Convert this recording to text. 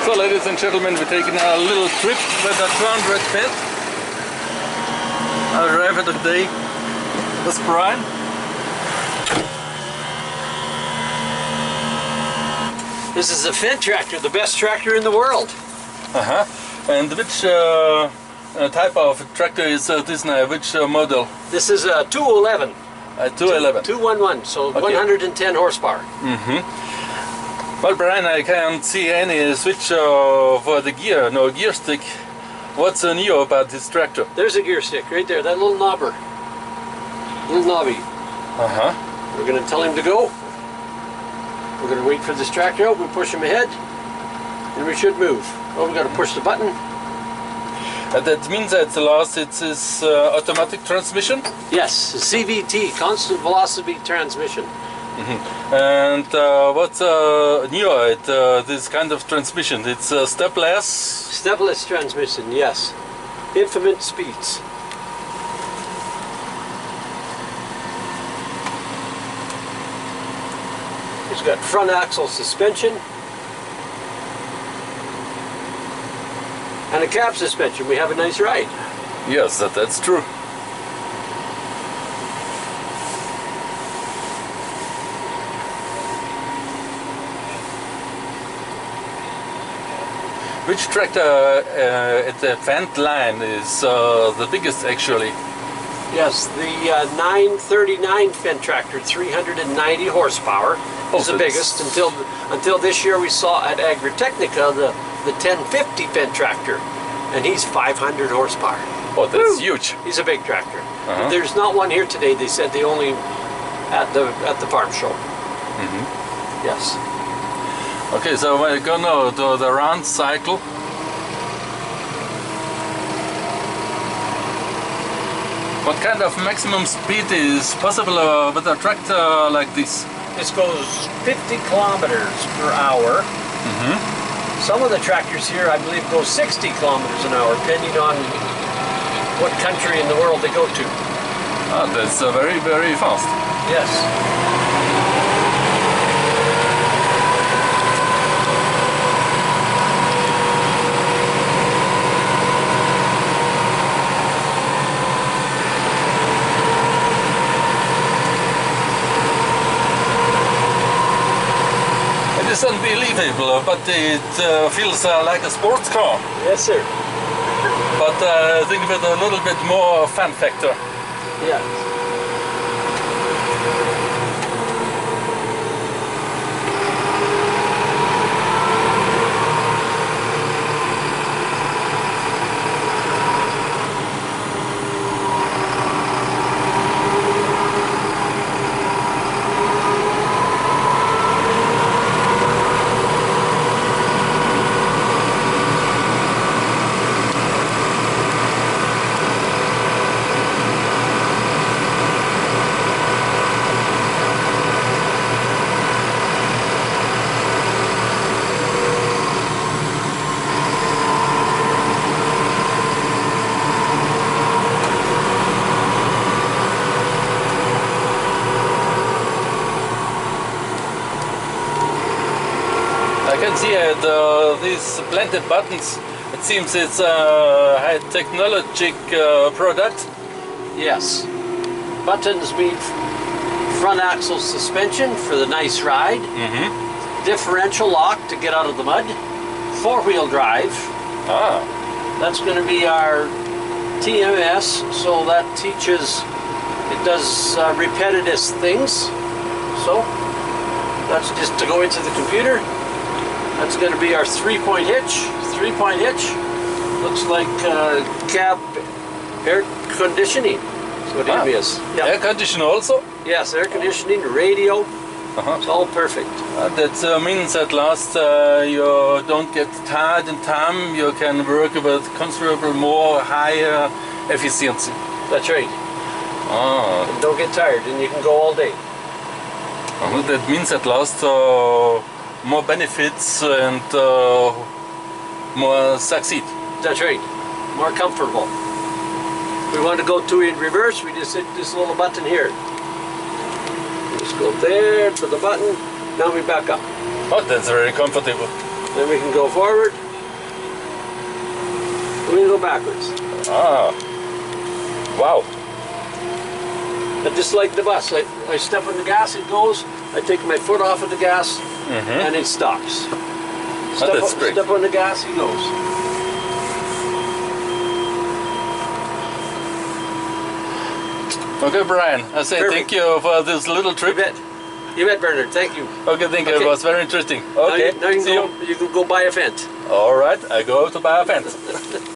So, ladies and gentlemen, we're taking a little trip with a 200 Fendt. Our driver today is Brian. This is a Fendt-tractor, the best tractor in the world. And which type of tractor is this now? Which model? This is a 211. 211. 211, so okay. 110 horsepower. Well, Brian, I can't see any switch for the gear, no gear stick. What's new about this tractor? There's a gear stick right there, that little knobber. Little knobby. We're going to tell him to go. We're going to wait for this tractor out, we push him ahead, and we should move. Oh, we got to push the button. That means at the last it is automatic transmission? Yes, CVT, constant velocity transmission. And what's new at this kind of transmission? It's stepless? Stepless transmission, yes. Infinite speeds. It's got front axle suspension and a cab suspension. We have a nice ride. Yes, that's true. Which tractor at the Fendt line is the biggest actually? Yes, the 939 Fendt-tractor, 390 horsepower, is the biggest. Until this year we saw at Agritechnica the 1050 Fendt-tractor, and he's 500 horsepower. Oh, that's huge. He's a big tractor. There's not one here today. They said they only at the farm show. Yes. Okay, so we're gonna do the round cycle. What kind of maximum speed is possible with a tractor like this? This goes 50 kilometers per hour. Some of the tractors here, I believe, go 60 kilometers an hour, depending on what country in the world they go to. Ah, that's very, very fast. Yes. It's unbelievable, but it feels like a sports car. Yes, sir. But I think with a little bit more fun factor. Yeah. I can see these planted buttons. It seems it's a high technologic product. Yes. Buttons mean front axle suspension for the nice ride. Differential lock to get out of the mud. Four-wheel drive. That's going to be our TMS, so that teaches, it does repetitive things. So that's just to go into the computer. That's going to be our three-point hitch. Three-point hitch looks like cab air conditioning. That's what it is. Yep. Air conditioning also? Yes, air conditioning, radio. It's all perfect. That means at last you don't get tired in time. You can work with considerable more higher efficiency. That's right. And don't get tired, and you can go all day. That means at last more benefits and more succeed. That's right. More comfortable. We want to go to in reverse, we just hit this little button here. Just go there to the button, now we back up. Oh, that's very comfortable. Then we can go forward. We can go backwards. Ah. Wow. And just like the bus, I step on the gas, it goes. I take my foot off of the gas, and it stops. That's great. Step on the gas, he goes. Okay, Brian, I say Perfect. thank you for this little trip. You bet, Bernard. Thank you. Okay, thank you. Okay. It was very interesting. Okay, Now you see you. can go buy a Fendt. All right, I go to buy a Fendt.